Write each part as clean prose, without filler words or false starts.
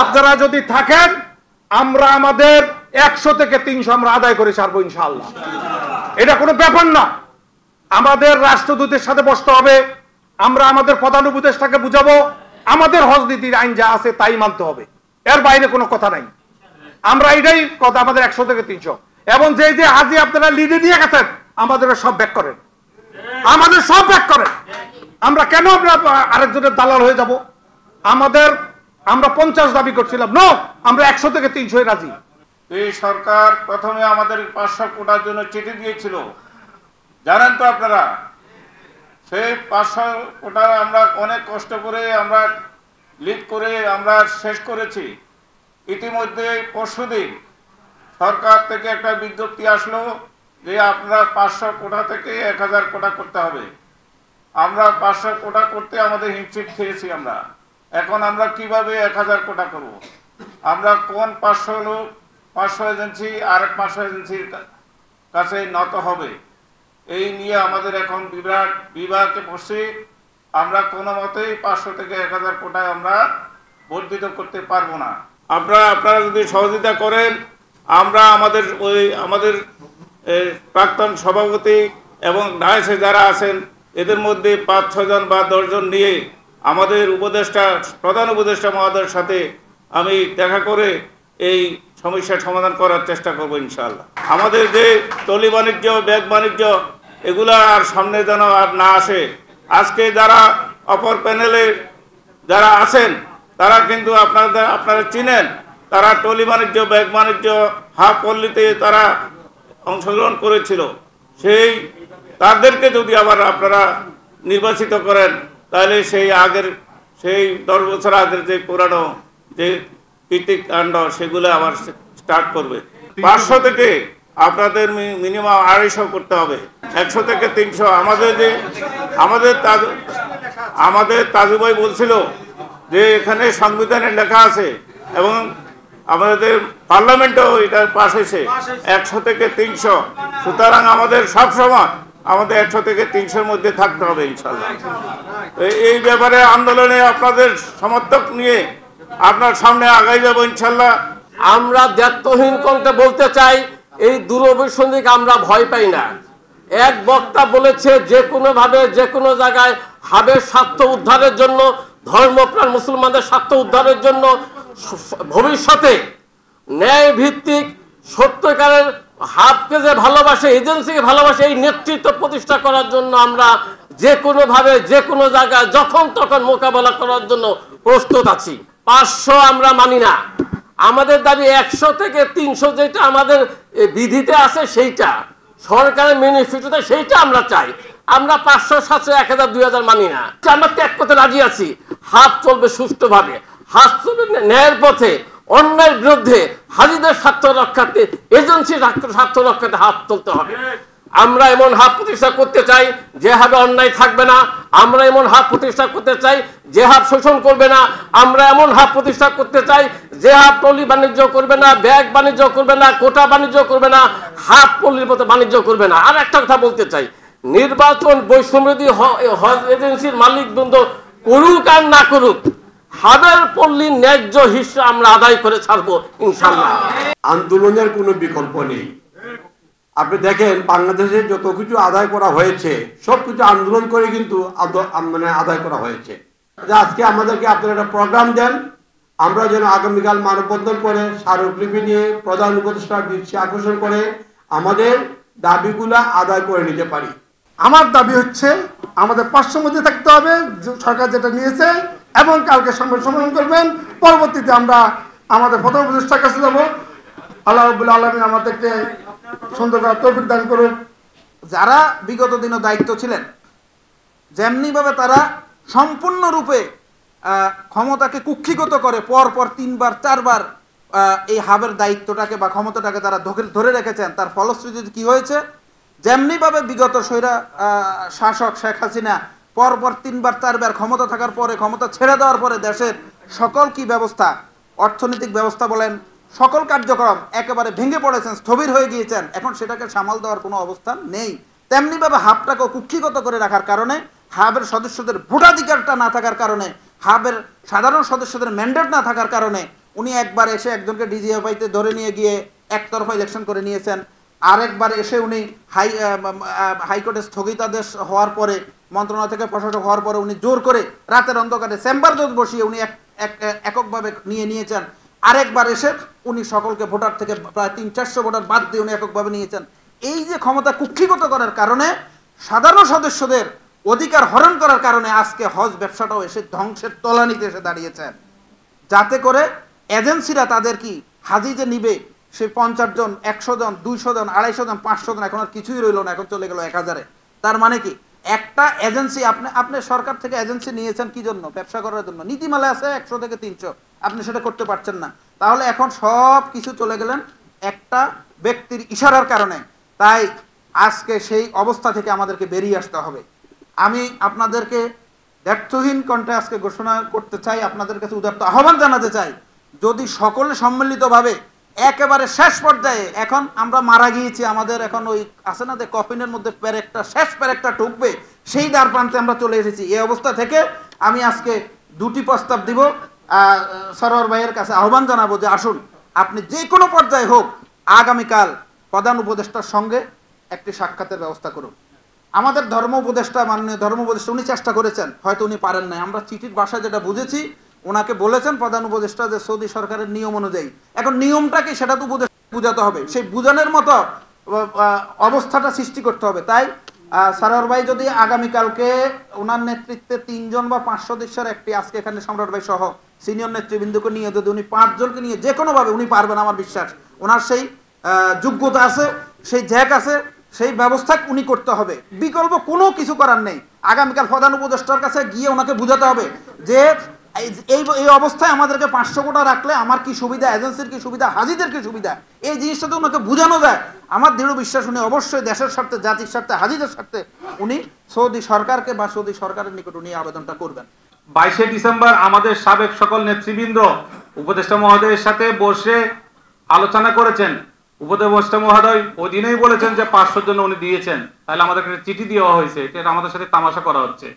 আপনারা যদি থাকেন আমরা আমাদের 100 থেকে 300 আমরা আদায় করে ছাড়বো ইনশাআল্লাহ। এটা কোনো ব্যাপার না। আমাদের রাষ্ট্রদূতের সাথে বসতে হবে, আমরা আমাদের প্রধান উপদেষ্টাকে বুঝাবো, আমাদের হজ নীতির আইন যা আছে তাই মানতে হবে, এর বাইরে কোনো কথা নাই। আমরা এটাই কথা, আমাদের 100 থেকে 300 এবং যে যে হাজি আপনারা লিডে নিয়ে গেছেন আমাদের সব ব্যাক করেন, আমাদের সব ব্যাক করেন। আমরা কেন আমরা আরেকজনের দালাল হয়ে যাব? আমরা 50 দাবি করছিলাম, নো আমরা 100 থেকে 300 রাজি। এই সরকার প্রথমে আমাদের 500 কোটার জন্য চিঠি দিয়েছিল, জানেন তো আপনারা। সেই 500 কোটা আমরা অনেক কষ্ট করে আমরা লিড করে আমরা শেষ করেছি। ইতিমধ্যে পরশুদিন সরকার থেকে একটা বিজ্ঞপ্তি আসলো যে আপনারা 500 কোটা থেকে 1000 কোটা করতে হবে। আমরা 500 কোটা করতে আমাদের হিমশিম খেয়েছি আমরা। এখন আমরা কিভাবে 1000 কোটা করব? আমরা কোন 500 এজেন্সি আর 500 এজেন্সির কাছে নত হবে, এই নিয়ে আমাদের এখন বিভাগে পড়ছি। আমরা কোনো মতেই 500 থেকে 1000 কোটায় আমরা বর্ধিত করতে পারবো না। আপনারা যদি সহযোগিতা করেন, আমরা আমাদের প্রাক্তন সভাপতি এবং ডায়াসে যারা আছেন এদের মধ্যে 5-6 জন বা 10 জন নিয়ে আমাদের প্রধান উপদেষ্টা মহোদয়ের সাথে আমি দেখা করে এই সমস্যার সমাধান করার চেষ্টা করব ইনশাআল্লাহ। আমাদের যে টলি বাণিজ্য, ব্যাগ বাণিজ্য, এগুলা আর সামনে যেন আর না আসে। আজকে যারা অপর প্যানেলে যারা আছেন তারা কিন্তু আপনারা চিনেন, তারা টলি বাণিজ্য, ব্যাগ বাণিজ্য, হাফ পল্লীতে তারা অংশগ্রহণ করেছিল। তাদেরকে যদি আবার আপনারা নির্বাচিত করেন তাহলে সেই 10 বছর আগের যে পুরানো যে কীর্তিকাণ্ড সেগুলো আবার স্টার্ট করবে। 500 থেকে আপনাদের মিনিমাম 250 করতে হবে, 100 থেকে 300। আমাদের তাজু ভাই বলছিল যে এখানে সংবিধানে লেখা আছে এবং আমাদের পার্লামেন্টেও এটা পাস হয়েছে 100 থেকে 300। সুতরাং আমাদের সবসময় 100 থেকে 300-র মধ্যে থাকতে হবে ইনশাল্লাহ। এই ব্যাপারে আন্দোলনে আপনাদের সমর্থক নিয়ে আপনার সামনে আগাই যাব ইনশাল্লাহ। আমরা দায়িত্বহীন কণ্ঠে বলতে চাই, এই দূরভিসন্ধিকে আমরা ভয় পাই না। এক বক্তা বলেছে যে কোনোভাবে যে কোনো জায়গায় হাবের স্বার্থ উদ্ধারের জন্য, ধর্মপ্রাণ মুসলমানদের স্বার্থ উদ্ধারের জন্য ভবিষ্যতে ন্যায় ভিত্তিক সত্যিকারের হাবকে যে ভালোবাসে, এজেন্সিকে ভালোবাসে, এই নেতৃত্ব প্রতিষ্ঠা করার জন্য আমরা যে কোনোভাবে যে কোনো জায়গায় যখন তখন মোকাবেলা করার জন্য প্রস্তুত আছি। 500 আমরা মানি না, আমাদের দাবি 100 থেকে 300 যেটা আমাদের বিধিতে আছে সেইটা, সরকারের ম্যানিফেস্টোতে সেইটা আমরা চাই। আমরা 500, 700, 1000, 2000 মানি না। আমরা ত্যাগ করতে রাজি আছি। হাত চলবে সুষ্ঠুভাবে, হাত চলবে ন্যায়ের পথে, অন্যায়ের বিরুদ্ধে, হাজিদের স্বার্থ রক্ষার্থে, এজেন্সির স্বার্থ রক্ষাতে হাত তুলতে হবে। আমরা এমন হাত প্রতিষ্ঠা করতে চাই যে হাবে অন্যায় থাকবে না। আমরা এমন হাত প্রতিষ্ঠা করতে চাই যে হাত শোষণ করবে না। আমরা এমন হাত প্রতিষ্ঠা করতে চাই যে হাত টলি বাণিজ্য করবে না, ব্যাগ বাণিজ্য করবে না, কোটা বাণিজ্য করবে না, হাত পল্লীর মতো বাণিজ্য করবে না। আর একটা কথা বলতে চাই, নির্বাচন বৈষম্যবিরোধী হজ এজেন্সির মালিকবৃন্দ করুক আর না করুক, হাবের পল্লীর ন্যায্য হিস্সা আমরা আদায় করে ছাড়বো ইনশাল্লাহ। আন্দোলনের কোনো বিকল্প নেই। আপনি দেখেন বাংলাদেশে যত কিছু আদায় করা হয়েছে সবকিছু আন্দোলন করে কিন্তু আদায় করা হয়েছে। আজকে আমাদেরকে আপনারা একটা প্রোগ্রাম দেন, আমরা যেন আগামীকাল মানববন্ধন করে স্মারকলিপি নিয়ে প্রধান উপদেষ্টার দৃষ্টি আকর্ষণ করে আমাদের দাবিগুলা আদায় করে নিতে পারি। আমার দাবি হচ্ছে আমাদের 500 মধ্যে থাকতে হবে, সরকার যেটা নিয়েছে, এবং কালকে সম্মেলন করবেন। পরবর্তীতে আমরা আমাদের প্রধান উপদেষ্টার কাছে যাব। আল্লাহ রাব্বুল আলামিন আমাদেরকে সুন্দর করার তৌফিক দান করুন। যারা বিগত দিনে দায়িত্ব ছিলেন, যেমনিভাবে তারা সম্পূর্ণরূপে ক্ষমতাকে কুক্ষিগত করে পরপর 3বার 4বার এই হাবের দায়িত্বটাকে বা ক্ষমতাটাকে তারা ধরে রেখেছেন, তার ফলশ্রুতিতে কি হয়েছে? যেমনিভাবে বিগত শাসক শেখ হাসিনা পরপর 3বার 4বার ক্ষমতা থাকার পরে, ক্ষমতা ছেড়ে দেওয়ার পরে দেশের সকল কি ব্যবস্থা, অর্থনৈতিক ব্যবস্থা বলেন, সকল কার্যক্রম একেবারে ভেঙে পড়েছেন, স্থবির হয়ে গিয়েছেন। এখন সেটাকে সামাল দেওয়ার কোনো অবস্থান নেই। তেমনিভাবে হাবটাকে কুক্ষিগত করে রাখার কারণে, হাবের সদস্যদের ভোটাধিকারটা না থাকার কারণে, হাবের সাধারণ সদস্যদের ম্যান্ডেট না থাকার কারণে উনি একবার এসে একজনকে ডিজিএফআইতে ধরে নিয়ে গিয়ে একতরফা ইলেকশন করে নিয়েছেন, আরেকবার এসে উনি হাইকোর্টে স্থগিতাদেশ হওয়ার পরে, মন্ত্রণালয় থেকে প্রশাসক হওয়ার পরে উনি জোর করে রাতের অন্ধকারে চেম্বার জজ বসিয়ে উনি এককভাবে নিয়েছেন। আরেকবার এসে উনি সকলকে ভোটার থেকে প্রায় 300-400 ভোটার বাদ দিয়ে উনি এককভাবে নিয়েছেন। এই যে ক্ষমতা কুক্ষিগত করার কারণে, সাধারণ সদস্যদের অধিকার হরণ করার কারণে আজকে হজ ব্যবসাটাও এসে ধ্বংসের তলানিতে এসে দাঁড়িয়েছেন, যাতে করে এজেন্সিরা তাদের কি হাজি যে নিবে সে 50 জন, 100 জন, 200 জন, 250 জন, 500 জন, এখন আর কিছুই রইল না, এখন চলে গেল 1000-এ। তার মানে কি একটা এজেন্সি, আপনি সরকার থেকে এজেন্সি নিয়েছেন কি জন্য? ব্যবসা করার জন্য। নীতিমালা আছে 100 থেকে 300, আপনি সেটা করতে পারছেন না। তাহলে এখন সব কিছু চলে গেলেন একটা ব্যক্তির ইশারার কারণে। তাই আজকে সেই অবস্থা থেকে আমাদেরকে বেরিয়ে আসতে হবে। আমি আপনাদেরকে দ্ব্যর্থহীন কণ্ঠে আজকে ঘোষণা করতে চাই, আপনাদের কাছে উদাত্ত আহ্বান জানাতে চাই, যদি সকলে সম্মিলিতভাবে একেবারে শেষ পর্যায়ে, এখন আমরা মারা গিয়েছি, আমাদের এখন ওই আছে না যে কফিনের মধ্যে শেষ প্যারেকটা ঢুকবে, সেই দ্বার প্রান্তে আমরা চলে এসেছি। এই অবস্থা থেকে আমি আজকে 2টি প্রস্তাব দিব, সরোয়ার ভাইয়ের কাছে আহ্বান জানাবো যে আসুন আপনি যে কোনো পর্যায়ে হোক আগামীকাল প্রধান উপদেষ্টার সঙ্গে একটি সাক্ষাতের ব্যবস্থা করুন। আমাদের ধর্ম উপদেষ্টা, মাননীয় ধর্ম উপদেষ্টা, উনি চেষ্টা করেছেন, হয়তো উনি পারেন নাই। আমরা চিঠির ভাষায় যেটা বুঝেছি, ওনাকে বলেছেন প্রধান উপদেষ্টা যে সৌদি সরকারের নিয়ম অনুযায়ী, এখন নিয়মটা কি সেটা তো বুঝাতে হবে, সেই বুঝানোর মতো অবস্থাটা সৃষ্টি করতে হবে। তাই সারোয়ার ভাই যদি আগামীকালকে ওনার নেতৃত্বে 3 জন বা 5 সদস্যের একটি, আজকে এখানে সম্রাট ভাই সহ সিনিয়র নেতৃবৃন্দকে নিয়ে যদি উনি 5 জনকে নিয়ে যে কোনোভাবে উনি পারবেন, আমার বিশ্বাস ওনার সেই যোগ্যতা আছে, সেই জ্যাক আছে, সেই ব্যবস্থা উনি করতে হবে। বিকল্প কোনো কিছু করার নেই। আগামীকাল প্রধান উপদেষ্টার কাছে গিয়ে ওনাকে বুঝাতে হবে যে এই অবস্থায় আমাদেরকে 500 কোটা রাখলে আমার কি সুবিধা, এজেন্সির কি সুবিধা, হাজিদের কি সুবিধা, এই জিনিসটা তো ওনাকে বোঝানো যায়। আমার দৃঢ় বিশ্বাস উনি অবশ্যই দেশের স্বার্থে, জাতির স্বার্থে, হাজিদের স্বার্থে উনি সৌদি সরকারকে বা সৌদি সরকারের নিকট উনি আবেদনটা করবেন। 22শে ডিসেম্বর আমাদের সাবেক সকল নেতৃবৃন্দ উপদেষ্টা মহোদয়ের সাথে বসে আলোচনা করেছেন। উপদেষ্টা মহোদয় ওই দিনেই বলেছেন যে 500 জন্য উনি দিয়েছেন, তাহলে আমাদেরকে চিঠি দেওয়া হয়েছে, এটা আমাদের সাথে তামাশা করা হচ্ছে।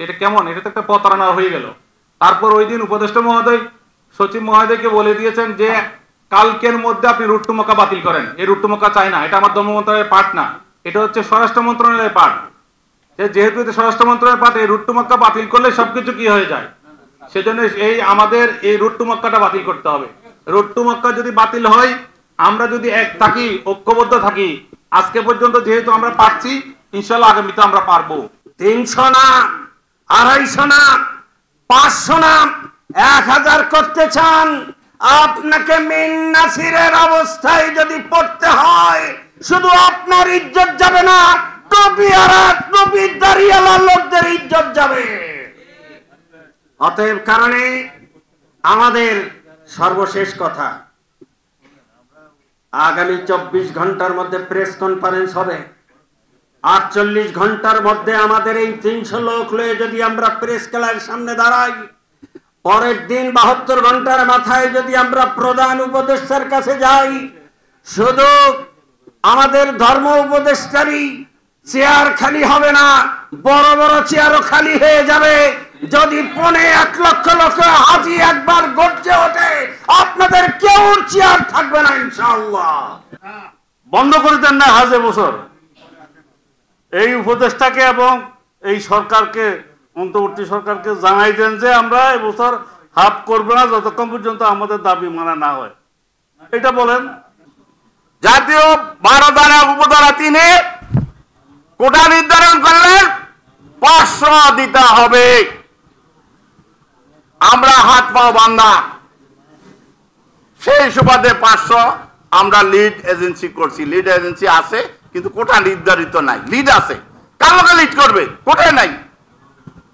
এটা কেমন? এটা তো একটা প্রতারণা হয়ে গেল। তারপর ওই দিন উপদেষ্টা মহোদয় সচিব মহোদয়কে বলে দিয়েছেন যে কালকের মধ্যে আপনি রুট টু মক্কা বাতিল করেন। এই রুট টু মক্কা চাই না, এটা আমার ধর্ম মন্ত্রণালয়ের পার্ট না, এটা হচ্ছে স্বরাষ্ট্র মন্ত্রণালয়ের পার্ট। যেহেতু এটা স্বরাষ্ট্র মন্ত্রণালয়ের পার্ট, এই রুট টু মক্কা বাতিল করলে সবকিছু কি হয়ে যায়, সেজন্য আমাদের এই রুট টু মক্কাটা বাতিল করতে হবে। রুট টু মক্কা যদি বাতিল হয়, আমরা যদি এক থাকি, ঐক্যবদ্ধ থাকি, আজকে পর্যন্ত যেহেতু আমরা পারছি, ইনশাআল্লাহ আগামীতে আমরা পারবো। 300 না, 250 না, 500 না, 1000 করতে চান, আপনাকে মিন নাসিরের অবস্থায় যদি পড়তে হয়, শুধু আপনার ইজ্জত যাবে না, টুপির দাড়িওয়ালা লোকদের ইজ্জত যাবে। অতএব কারণে আমাদের সর্বশেষ কথা, আগামী 24 ঘন্টার মধ্যে প্রেস কনফারেন্স হবে। 48 ঘন্টার মধ্যে আমাদের এই 300 লোক লয়ে যদি আমরা প্রেস ক্লাবের সামনে দাঁড়াই, পরের দিন 72 ঘন্টার মাথায় যদি আমরা প্রধান উপদেষ্টার কাছে যাই, শুধু আমাদের ধর্ম উপদেষ্টারই চেয়ার খালি হবে না, বড় বড় চেয়ারও খালি হয়ে যাবে। যদি 1.5 লক্ষ লোক হাজি একবার গর্জে ওঠে, আপনাদের কেউ চেয়ার থাকবে না ইনশাআল্লাহ। বন্ধ করে দেন না হাজে বছর। এই উপদেষ্টাকে এবং এই সরকারকে, অন্তর্বর্তী সরকারকে জানাই দেন যে আমরা এবছর হাফ করবো না যতক্ষণ পর্যন্ত আমাদের দাবি মানা না হয়। এটা বলেন। জাতীয় 12 ধারা উপধারা 3-এ কোটা নির্ধারণ করলেন 500 দিতে হবে। আমরা হাত পাও বান্ধা, সেই সুবাদে 500 আমরা লিড এজেন্সি করছি। লিড এজেন্সি আছে কিন্তু কোটা নির্ধারিত নাই। লিড আছে, কালোকে লিড করবে, কোটায় নাই।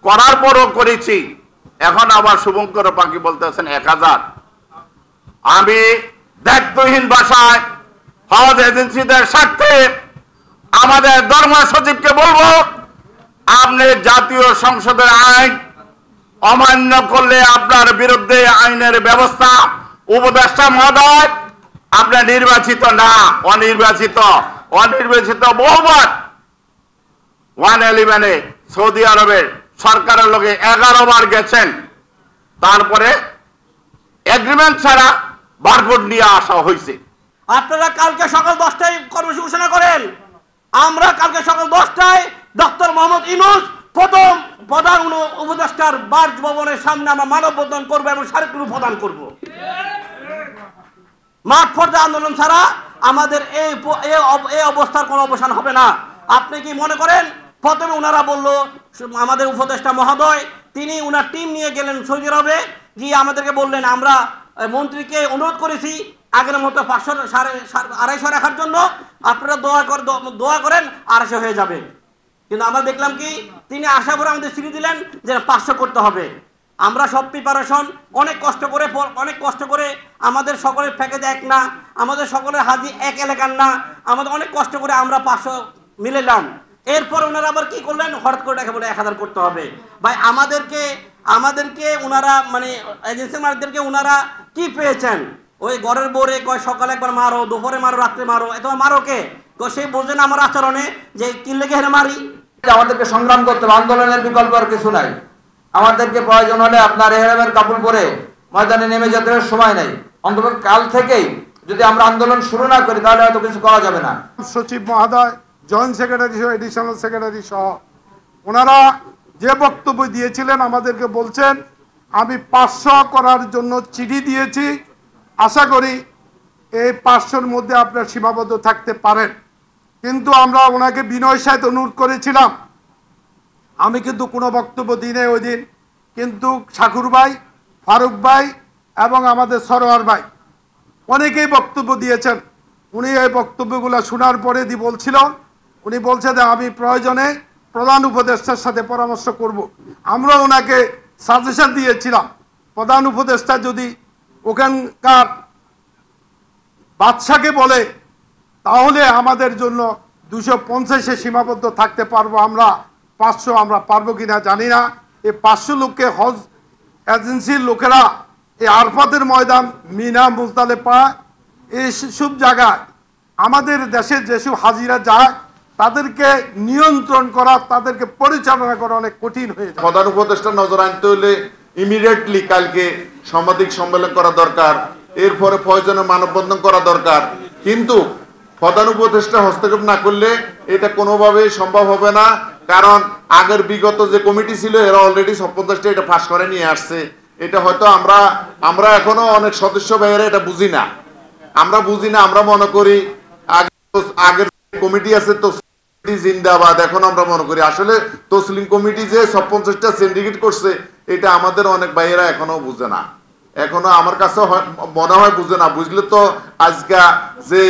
করার পরও করেছি। এখন আবার শুভঙ্কর পাখি বলতেছেন 1000। আমি দায়িত্বহীন ভাষায় হজ এজেন্সিদের স্বার্থে আমাদের ধর্ম সচিবকে বলবো, আপনি জাতীয় সংসদের আইন অমান্য করলে আপনার বিরুদ্ধে আইনের ব্যবস্থা। উপদেষ্টা মহোদয়, আপনার নির্বাচিত না, অনির্বাচিত বহুবার 111-এ সৌদি আরবের সরকারের লোকে 11 বার গেছেন। তারপরে এগ্রিমেন্ট ছাড়া বারকোড নিয়ে আসা হয়েছে। আপনারা কালকে সকাল 10টায় কর্মসূচি ঘোষণা করেন, আমরা কালকে সকাল 10টায় ডক্টর মোহাম্মদ ইউনূস প্রধান উপদেষ্টার বাসভবনের সামনে আমরা মানববন্ধন করবো এবং স্মারকলিপি প্রদান করব। মাঠ পর্যায়ে আন্দোলন ছাড়া আমাদের এই অবস্থার কোনো অবসান হবে না। আপনি কি মনে করেন প্রথমে ওনারা বললো, আমাদের উপদেষ্টা মহোদয় তিনি ওনার টিম নিয়ে গেলেন সৌদি আরবে, গিয়ে আমাদেরকে বললেন আমরা মন্ত্রীকে অনুরোধ করেছি আগের মতো 500-250 রাখার জন্য, আপনারা দোয়া করেন 250 হয়ে যাবে। কিন্তু আমরা দেখলাম কি তিনি আশা করে আমাদের সিঁড়ি দিলেন যে 500 করতে হবে। আমরা সব প্রিপারেশন অনেক কষ্ট করে আমাদের সকলের প্যাকেজ এক না, আমাদের সকলের হাজি এক এলাকার না, আমাদের অনেক কষ্ট করে আমরা 500 মিলালাম। এরপর ওনারা আবার কি করলেন, হঠাৎ করে বলে 1000 করতে হবে। ভাই আমাদেরকে ওনারা মানে এজেন্সি মালিকদেরকে ওনারা কি পেয়েছেন? ওই ঘরের বোরে কয় সকালে একবার মারো, দুপুরে মারো, রাত্রে মারো, এত মারো কে? সেই বোঝে না আমার আচরণে যে কি লেগে হেরে মারি। আমাদেরকে সংগ্রাম করতে হবে, আন্দোলনের বিকল্প আর কিছু নাই। আমাদেরকে প্রয়োজন হলে আপনার এহরামের কাপড় পরে ময়দানে নেমে যেতে সময় নেই। অন্তত কাল থেকেই যদি আমরা আন্দোলন শুরু না করি তাহলে হয়তো কিছু করা যাবে না। সচিব মহোদয়, জয়েন্ট সেক্রেটারি সহ এডিশনাল সেক্রেটারি সহ ওনারা যে বক্তব্য দিয়েছিলেন আমাদেরকে বলছেন আমি 500 করার জন্য চিঠি দিয়েছি, আশা করি এই 500-র মধ্যে আপনার সীমাবদ্ধ থাকতে পারেন। কিন্তু আমরা ওনাকে বিনয়ের সাথে অনুরোধ করেছিলাম, আমি কিন্তু কোনো বক্তব্য দিই নাই ওই দিন, কিন্তু শাকুর ভাই, ফারুক ভাই এবং আমাদের সরোয়ার ভাই অনেকেই বক্তব্য দিয়েছেন। উনি এই বক্তব্যগুলো শোনার পরে উনি বলছে যে আমি প্রয়োজনে প্রধান উপদেষ্টার সাথে পরামর্শ করব। আমরা ওনাকে সাজেশন দিয়েছিলাম প্রধান উপদেষ্টা যদি ওখানকার বাদশাকে বলে তাহলে আমাদের জন্য 250-এ সীমাবদ্ধ থাকতে পারবো, আমরা 500 আমরা পারবো কিনা জানি না। এই 500 লোককে হজ এজেন্সির লোকেরা এই আরফাতের ময়দান, মিনা, মুজদালেফা এই সব জায়গায় আমাদের দেশের যেসব হাজিরা যায় তাদেরকে নিয়ন্ত্রণ করা, তাদেরকে পরিচালনা করা অনেক কঠিন হয়ে যায়। প্রধান উপদেষ্টা নজর আনতে হলে ইমিডিয়েটলি কালকে সাংবাদিক সম্মেলন করা দরকার, এরপরে প্রয়োজনে মানববন্ধন করা দরকার। কিন্তু প্রধান উপদেষ্টা হস্তক্ষেপ না করলে এটা কোনোভাবেই সম্ভব হবে না। কারণ আগের বিগত যে কমিটি ছিল এরা অলরেডি 50টা এটা পাস করে নিয়ে আসছে। এটা হয়তো আমরা এখনো অনেক সদস্য ভাইয়েরা এটা বুঝি না, আমরা মনে করি আগের কমিটি আছে তো জিন্দাবাদ, এখন আমরা মনে করি আসলে তসলিম কমিটি যে 50টা সিন্ডিকেট করছে এটা আমাদের অনেক ভাইয়েরা এখনো বুঝে না, এখনো আমার কাছে মনে হয় বুঝে না। বুঝলে তো আজকে যে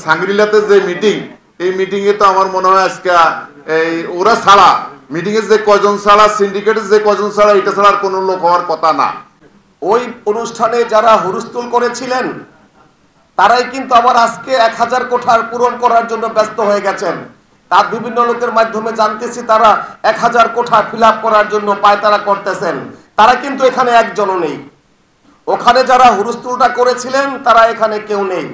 সাংগ্রিলাতে যে মিটিং, এই মিটিং এ তো আমার মনে হয় আজকে এই ওরা ছাড়া মিটিং এর যে কজন ছাড়া, সিন্ডিকেটের যে কজন ছাড়া, এটা ছাড়া আর কোনো লোক হওয়ার কথা না। ওই অনুষ্ঠানে যারা হুলস্থুল করেছিলেন তারাই কিন্তু আবার আজকে 1000 কোঠা পূরণ করার জন্য ব্যস্ত হয়ে গেছেন। তার বিভিন্ন লোকের মাধ্যমে জানতেছি তারা 1000 কোঠা ফিল আপ করার জন্য পায়তারা করতেছেন। তারা কিন্তু এখানে একজনও নেই। ওখানে যারা হুলস্থুলটা করেছিলেন তারা এখানে কেউ নেই।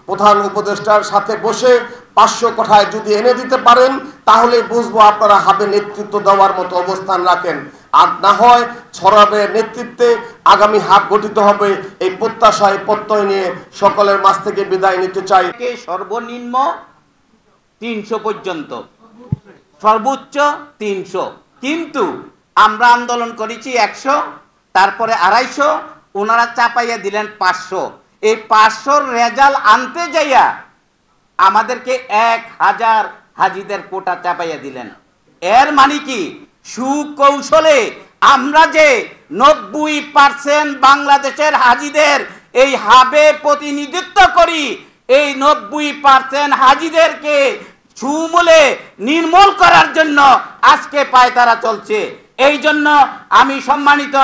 প্রধান উপদেষ্টার সাথে বসে 500 কোঠায় যদি এনে দিতে পারেন তাহলে বুঝবো আপনারা হাবে নেতৃত্ব দেওয়ার মতো অবস্থান রাখেন। আর না হয় ছড়াবে নেতৃত্বে আগামী হাব গঠিত হবে। এই প্রত্যাশায় প্রত্যয় নিয়ে সকলের মাঝ থেকে বিদায় নিতে চাই। সর্বনিম্ন 300 পর্যন্ত, সর্বোচ্চ 300, কিন্তু আমরা আন্দোলন করেছি 100, তারপরে 250, ওনারা চাপাইয়া দিলেন 500। এই 500-র রেজাল্ট আনতে যাইয়া আমাদেরকে 1000 হাজিদের কোটা চাপাইয়া দিলেন। এর মানে কি সুকৌশলে আমরা যে 90% বাংলাদেশের হাজিদের এই হাবে প্রতিনিধিত্ব করি, এই 90% হাজিদেরকে সমূলে নির্মূল করার জন্য আজকে পায়তারা চলছে। এই জন্য আমি সম্মানিত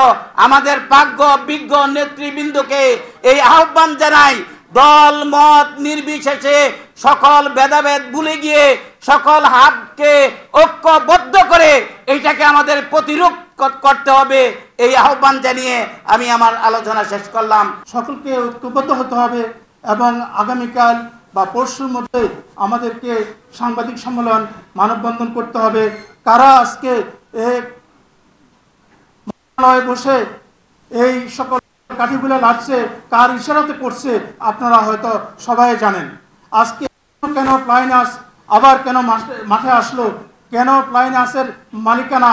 আমাদের প্রাজ্ঞ বিজ্ঞ নেতৃবৃন্দকে এই আহ্বান জানাই, দল মত নির্বিশেষে সকল ভেদাভেদ ভুলে গিয়ে সকল হাবকে ঐক্যবদ্ধ করে এইটাকে আমাদের প্রতিরোধ করতে হবে। এই আহ্বান জানিয়ে আমি আমার আলোচনা শেষ করলাম। সকলকে ঐক্যবদ্ধ হতে হবে এবং আগামীকাল বা পরশুর মধ্যে আমাদেরকে সাংবাদিক সম্মেলন, মানববন্ধন করতে হবে। কারা আজকে বসে এই সকল কাঠিগুলো লাগছে কার ইশারাতে করছে আপনারা হয়তো সবাই জানেন। আজকে কেন প্লাইনাস আবার কেন মাঠে আসলো, কেন প্লাইনাসের মালিকানা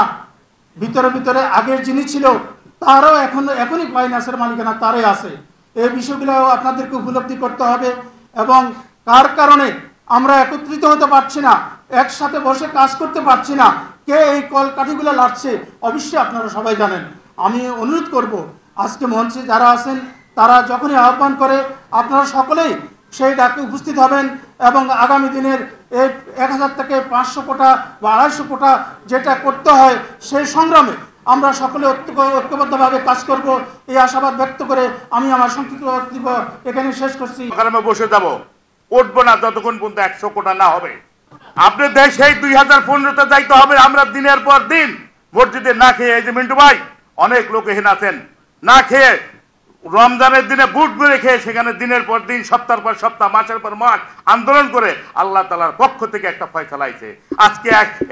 ভিতরে ভিতরে আগের যিনি ছিল তারও এখনই প্লাইনাসের মালিকানা তারই আছে। এই বিষয়গুলো আপনাদেরকে উপলব্ধি করতে হবে এবং কার কারণে আমরা একত্রিত হতে পারছি না, একসাথে বসে কাজ করতে পারছি না, কে এই কলকাঠিগুলো লাগছে অবশ্যই আপনারা সবাই জানেন। আমি অনুরোধ করব আজকে মঞ্চে যারা আছেন তারা যখনই আহ্বান করে আপনারা সকলেই সেই ডাকে উপস্থিত হবেন এবং আগামী দিনের এই 1000 থেকে 500 কোটা বা 250 কোটা যেটা করতে হয় সেই সংগ্রামে আমরা সকলে ঐক্যবদ্ধভাবে কাজ করব এই আশাবাদ ব্যক্ত করে আমি আমার সংক্ষিপ্ত বক্তব্য এখানে শেষ করছি। বসে যাব, উঠবো না যতক্ষণ পর্যন্ত 100 কোটা না হবে। আপনি দেশে 2015-তে যাইতে হবে। আমরা দিনের পর দিন মসজিদে না খেয়ে, এই যে মিন্টু ভাই অনেক লোক এখানে আছেন না খেয়ে, রমজানের দিনে বুট মেরে খেয়ে সেখানে দিনের পর দিন সপ্তাহের পর সপ্তাহ মাসের পর মাস আন্দোলন করে আল্লাহ তাআলার পক্ষ থেকে একটা ফয়সালা আইছে। আজকে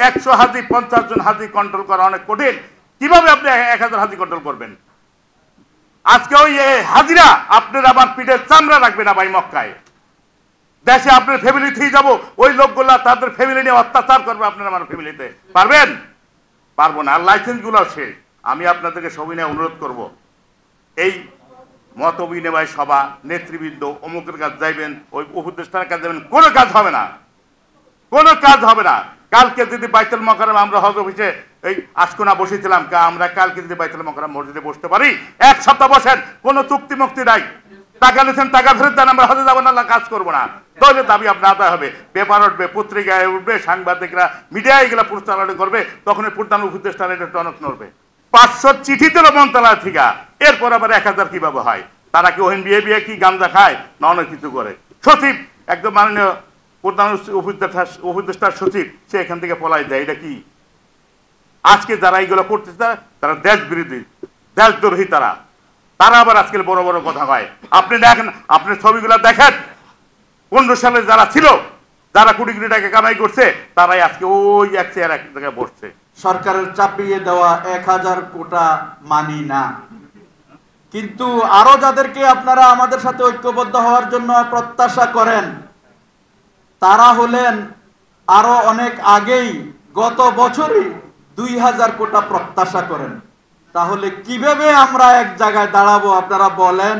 100 হাজি 50 জন হাজি কন্ট্রোল করা অনেক কঠিন। কিভাবে আপনি 1000 হাজি কন্ট্রোল করবেন? আজকে ওই হাজিরা আপনার আবার পিঠের চামড়া রাখবে না ভাই। মক্কায় দেশে আপনার ফ্যামিলি থেকে যাবো, ওই লোকগুলা তাদের ফ্যামিলি নিয়ে অত্যাচার করবে আপনার আমার ফ্যামিলিতে, পারবেন? পারবো না। আর লাইসেন্স গুলো শেষ। আমি আপনাদেরকে সবিনয় অনুরোধ করব, এই মত বিনিময় সভা, নেতৃবৃন্দ অমুকের কাজ যাইবেন, ওই উপদেষ্টার কাজ যাবেন, কোনো কাজ হবে না, কোনো কাজ হবে না। কালকে যদি বাইতুল মোকাররম আমরা হজ অফিসে এই আশকোনা বসেছিলাম, আমরা কালকে যদি বাইতুল মোকাররম মসজিদে বসতে পারি, 1 সপ্তাহ বসেন, কোনো চুক্তি মুক্তি নাই। টাকা নিচ্ছেন, টাকা ফেরত দেন, আমরা হজে যাবো না, কাজ করবো না, তাহলে দাবি আপনার আদায় হবে। পেপার উঠবে, পত্রিকায় উঠবে, সাংবাদিকরা মিডিয়ায় এগুলা প্রচারণা করবে, তখন প্রধান উপদেষ্টার এটা টনক নড়বে। 500 চিঠি দিল মন্ত্রণালয় থেকে, এরপর আবার 1000 কিভাবে হয়? তারা কি ওহেন বিয়ে কি গাঞ্জা খায় না অনেক কিছু করে? সচিব একদম মাননীয় প্রধান উপদেষ্টার সচিব সে এখান থেকে পলাই দেয়, এটা কি? আজকে যারা এইগুলো করতেছে তারা দেশ বিরোধী, দেশদ্রোহী। তারা আবার আজকে বড় বড় কথা হয়। আপনি দেখেন, আপনি ছবিগুলো দেখেন, 15 সালে যারা ছিল, যারা কোটি কোটি টাকা কামাই করছে, তারাই আজকে ওই এক চেয়ার এক জায়গায় বসছে। সরকারের চাপিয়ে দেওয়া 1000 কোটা মানি না, কিন্তু আরো যাদেরকে আপনারা আমাদের সাথে ঐক্যবদ্ধ হওয়ার জন্য প্রত্যাশা করেন তারা হলেন আরো অনেক আগেই, গত বছরই 2000 কোটা প্রত্যাশা করেন। তাহলে কিভাবে আমরা এক জায়গায় দাঁড়াবো আপনারা বলেন?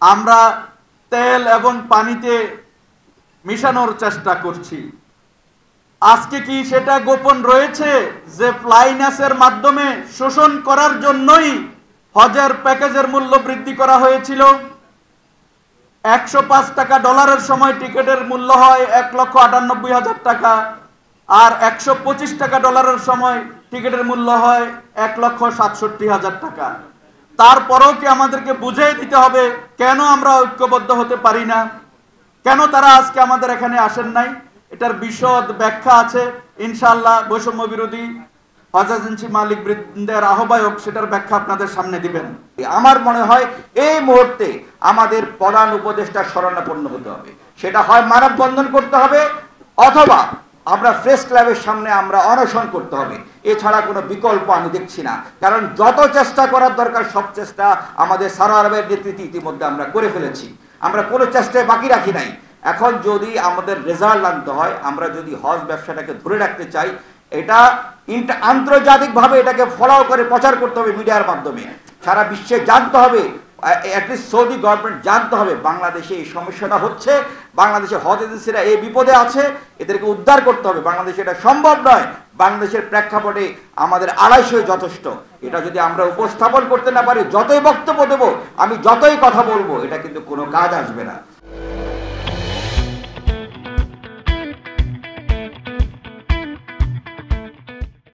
আমরা তেল এবং পানিতে মিশানোর চেষ্টা করছি। আজকে কি সেটা গোপন রয়েছে যে প্লাইনাসের মাধ্যমে শোষণ করার জন্যই হজের প্যাকেজের মূল্য বৃদ্ধি করা হয়েছিল? 105 টাকা ডলারের সময় টিকিটের মূল্য হয় 1,98,000 টাকা, আর 125 টাকা ডলারের সময় টিকিটের মূল্য হয় 1,67,000 টাকা। তারপরেও কি আমাদেরকে বুঝিয়ে দিতে হবে কেন আমরা ঐক্যবদ্ধ হতে পারি না, কেন তারা আজকে আমাদের এখানে আসেন নাই? এটার বিশদ ব্যাখ্যা আছে ইনশাআল্লাহ। বৈষম্য বিরোধী হজ এজেন্সি মালিক বৃন্দের আহ্বায়ক সেটার ব্যাখ্যা আপনাদের সামনে দিবেন। আমার মনে হয় এই মুহূর্তে আমাদের প্রধান উপদেষ্টা শরণাপন্ন হতে হবে। সেটা হয় মানববন্ধন করতে হবে, অথবা আমরা প্রেস ক্লাবের সামনে আমরা অনশন করতে হবে। এছাড়া কোনো বিকল্প আমি দেখছি না। কারণ যত চেষ্টা করার দরকার সব চেষ্টা আমাদের সারা আরবের নেতৃত্বে ইতিমধ্যে আমরা করে ফেলেছি। আমরা কোনো চেষ্টায় বাকি রাখি নাই। এখন যদি আমাদের রেজাল্ট আনতে হয়, আমরা যদি হজ ব্যবসাটাকে ধরে রাখতে চাই, এটা আন্তর্জাতিকভাবে এটাকে ফলো করে প্রচার করতে হবে মিডিয়ার মাধ্যমে। সারা বিশ্বে জানতে হবে, অ্যাটলিস্ট সৌদি গভর্নমেন্ট জানতে হবে বাংলাদেশে এই সমস্যাটা হচ্ছে, বাংলাদেশের হজ এজেন্সিরা এই বিপদে আছে, এদেরকে উদ্ধার করতে হবে। বাংলাদেশে এটা সম্ভব নয়। বাংলাদেশের প্রেক্ষাপটে আমাদের 250 যথেষ্ট। এটা যদি আমরা উপস্থাপন করতে না পারি, যতই বক্তব্য দেবো, আমি যতই কথা বলবো, এটা কিন্তু কোনো কাজ আসবে না।